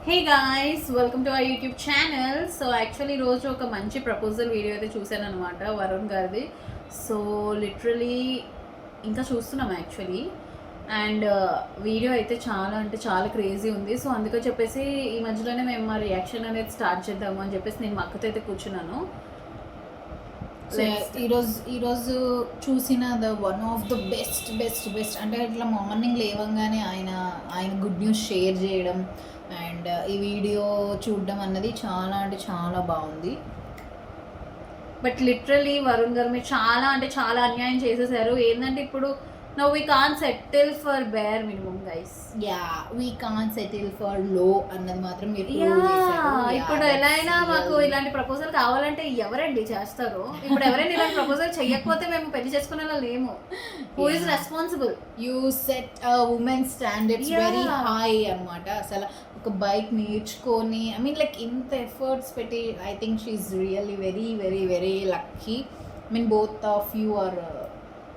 Hey guys, welcome to our YouTube channel. So actually ఈరోజు ఒక మంచి ప్రపోజల్ వీడియో అయితే చూశాను అనమాట, వరుణ్ గారిది. సో లిటరలీ ఇంకా చూస్తున్నాం యాక్చువల్లీ. అండ్ వీడియో అయితే చాలా అంటే చాలా క్రేజీ ఉంది. సో అందుకని చెప్పేసి ఈ మధ్యలోనే మేము మా రియాక్షన్ అనేది స్టార్ట్ చేద్దాము అని చెప్పేసి నేను మా అక్కతో అయితే కూర్చున్నాను. ఈరోజు చూసిన వన్ ఆఫ్ ద బెస్ట్ అంటే ఇట్లా మార్నింగ్ లేవంగానే ఆయన గుడ్ న్యూస్ షేర్ చేయడం అండ్ ఈ వీడియో చూడడం అన్నది చాలా అంటే చాలా బాగుంది. బట్ లిటరలీ వరుణ్ గారు మీరు చాలా అంటే చాలా అన్యాయం చేసేసారు. ఏంటంటే ఇప్పుడు no we can settle for bare minimum guys. We can settle for low అన్నది మాత్రం మీరు ఇప్పుడు ఎలా అయినా మాకు ఇలాంటి ప్రపోజల్ కావాలంటే ఎవరండి చేస్తారు? ఇప్పుడు ఎవరైనా ఇలాంటి ప్రపోజల్ చెయ్యకపోతే మేము పెళ్లి చేసుకునేలా లేము. Who is responsible? You set women standards very high అన్నమాట. అసలు ఒక బైక్ నేర్చుకొని లైక్ ఇంత ఎఫర్ట్స్ పెట్టి I think she's really very very very lucky. Both of you are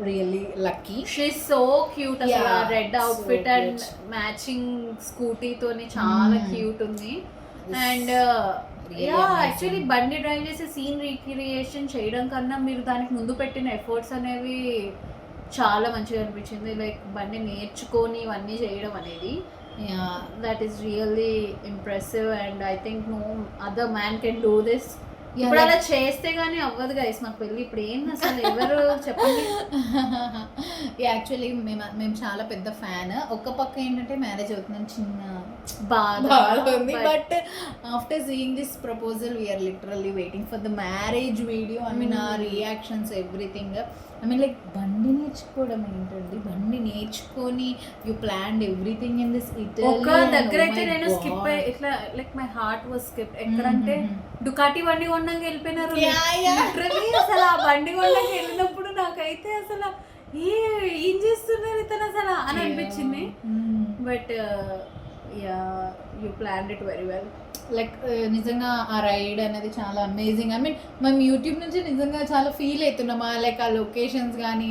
really lucky. She's so cute. అసలు red outfit and matching scooty తోని చాలా cute ఉంది. అండ్ యాక్చువల్లీ బండి డ్రైవ్ చేసి సీన్ రీక్రియేషన్ చేయడం కన్నా మీరు దానికి ముందు పెట్టిన ఎఫర్ట్స్ అనేవి చాలా మంచిగా అనిపించింది. లైక్ బండి నేర్చుకొని ఇవన్నీ చేయడం అనేది that is really impressive and I think no other man can do this. ఇప్పుడు అలా చేస్తే గానీ అవ్వదు గైస్ మాకు పెళ్ళి. ఇప్పుడు ఏం అసలు ఎవరు చెప్పండి. యాక్చువల్లీ మేము చాలా పెద్ద ఫ్యాన్. ఒక పక్క ఏంటంటే మ్యారేజ్ అవుతుందని చిన్న బాధ ఉంది. But after seeing this proposal we are literally waiting for the marriage video. ఆ రియాక్షన్స్ ఎవ్రీథింగ్. లైక్ బండి నేర్చుకోవడం ఏంటండి, బండి నేర్చుకొని you planned everything in this Italy. ఒక దగ్గర అయితే నేను స్కిప్ ఇట్లా like my heart was skip. ఎక్కడంటే డుకాటి బండి కొండకి వెళ్ళిపోయినారు. అసలు ఆ బండి కొండకి వెళ్ళినప్పుడు నాకైతే అసలు ఏం చేస్తున్నారు ఇతను అసలు అని అనిపించింది. But you planned it very well. Like నిజంగా ఆ రైడ్ అనేది చాలా అమేజింగ్. మేము యూట్యూబ్ నుంచి నిజంగా చాలా ఫీల్ అవుతున్నాం. లైక్ ఆ లొకేషన్స్ కానీ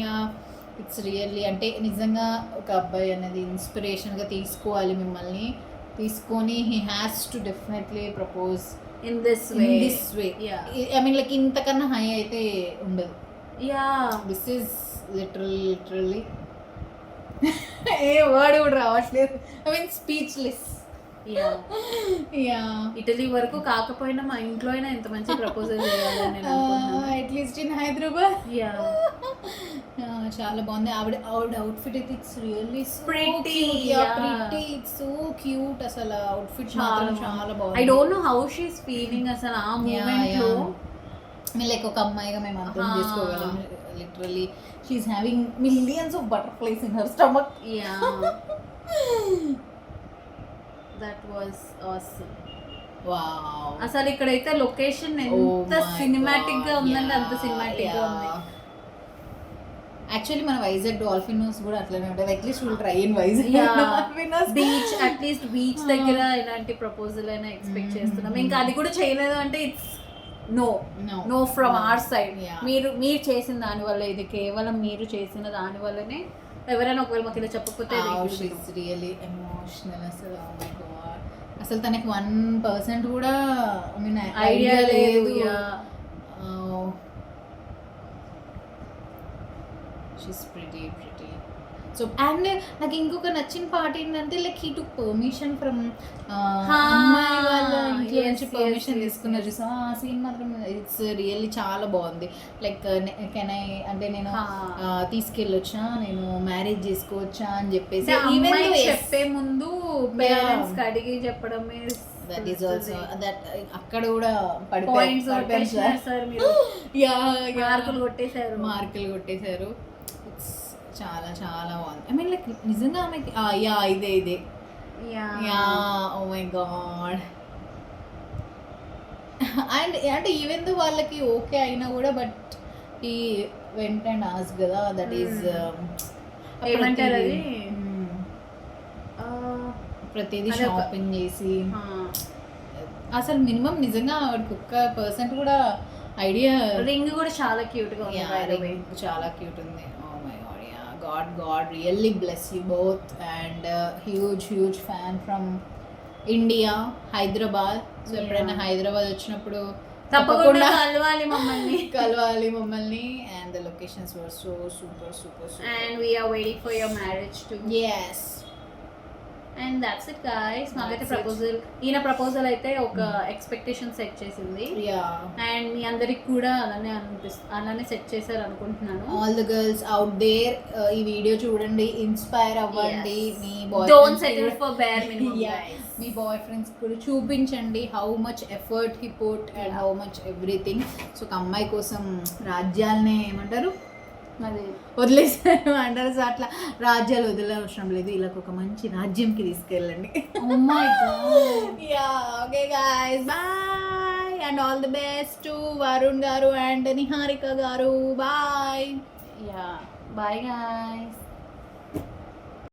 ఇట్స్ రియల్లీ అంటే నిజంగా ఒక అబ్బాయి అనేది ఇన్స్పిరేషన్గా తీసుకోవాలి మిమ్మల్ని. తీసుకొని he has to definitely propose in this way. Like ఇంతకన్నా హై అయితే ఉండదు. This is literally A word కూడా రావట్లేదు. స్పీచ్లెస్. ఇటలీ వరకు కాకపోయినా మా ఇంట్లో అయినా ఎంత మంచి ప్రపోజల్ చేయాలని అట్లీస్ట్ ఇన్ హైదరాబాద్. చాలా బాగుంది ఆవిడ అవుట్ఫిట్ అయితే. It's really pretty. It's so cute. అసలు అవుట్ఫిట్ చాలా బాగుంది. I don't know how she is feeling అసలు ఆ మూమెంట్ లో. లైక్ ఒక అమ్మాయిగా మేము అర్థం చేసుకోగలం. Literally she is having millions of butterflies in her stomach. That was awesome. Wow. అసలు ఇక్కడైతే లొకేషన్ ఎంత సినిమాటిక్ గా ఉందంటే అంత సినిమాటిక్ గా ఉంది. యాక్చువల్లీ మన వైజాగ్ డాల్ఫిన్ హౌస్ కూడా అట్లనే ఉంటుంది. At least will try in Vizag beach. At least beach దగ్గర ఇలాంటి ప్రపోజల్ అయినా ఎక్స్పెక్ట్ చేస్తున్నాం. ఇంకా అది కూడా చేయలేదు అంటే it's know from our side. మీరు చేసిన దాని వల్ల, ఇది కేవలం మీరు చేసిన దాని వల్లనే. ఎవరైనా ఒకవేళ మాకు ఇలా చెప్పకపోతే రియల్లీ ఎమోషనల్. అసలు తనకి 1% కూడా ఐడియా లేదు. She's pretty. సో అండ్ నాకు ఇంకొక నచ్చిన పార్ట్ ఏంటంటే like he took permission from అమ్మాయి వాళ్ళ ఇంట్లో నుంచి పర్మిషన్ తీసుకున్నారు. సో ఆ సీన్ మాత్రం ఇట్స్ రియల్లీ చాలా బాగుంది. లైక్ కెన్ ఐ అంటే నేను తీసుకెళ్ళొచ్చా, నేను మ్యారేజ్ చేసుకోవచ్చా అని చెప్పేసి చెప్పే ముందు పేరెంట్స్ అడిగి చెప్పడం. దట్ ఈస్ ఆల్సో దట్ అక్కడ కూడా మార్కులు కొట్టేశారు. చాలా చాలా బాగుంది. లైక్ నిజంగా ఆమెకి ఇదే ఓ మై గాడ్. అండ్ అంటే ఈవెన్ దో వాళ్ళకి ఓకే అయినా కూడా బట్ ఈ వెంట అండ్ ఆస్ కదా దట్ ఈస్ ఏమంటారు అది ప్రతిదీ షాపింగ్ చేసి అసలు మినిమం నిజంగా వాడికి ఒక్క % కూడా ఐడియా. రింగ్ కూడా చాలా క్యూట్ గా ఉంది. చాలా క్యూట్ ఉంది. God really bless you both and huge fan from India, Hyderabad. So ఎప్పుడైనా హైదరాబాద్ వచ్చినప్పుడు తప్పకుండా కలవాలి మమ్మల్ని. కలవాలి మమ్మల్ని. And the locations were so super super super. And we are waiting for your marriage too. yes. And that's it guys. మాకైతే ఈయన proposal అయితే ఒక ఎక్స్పెక్టేషన్ సెట్ చేసింది. అండ్ మీ అందరికి కూడా అలానే సెట్ చేశారు అనుకుంటున్నాను. All the girls out there, ఈ వీడియో చూడండి, ఇన్స్పైర్ అవ్వండి. మీ don't settle for bare minimum guys. Me bye friends కూడా చూపించండి how much effort he put and how much everything. So ఒక అమ్మాయి కోసం రాజ్యాలనే ఏమంటారు అది వదిలేసారు అంటారు. సో అట్లా రాజ్యాలు వదిలేవసరం లేదు, ఇలా ఒక మంచి రాజ్యంకి తీసుకెళ్ళండి. Oh my god. Yeah, okay guys, bye and all the best to Varun garu and Niharika garu. Bye. Yeah, bye guys.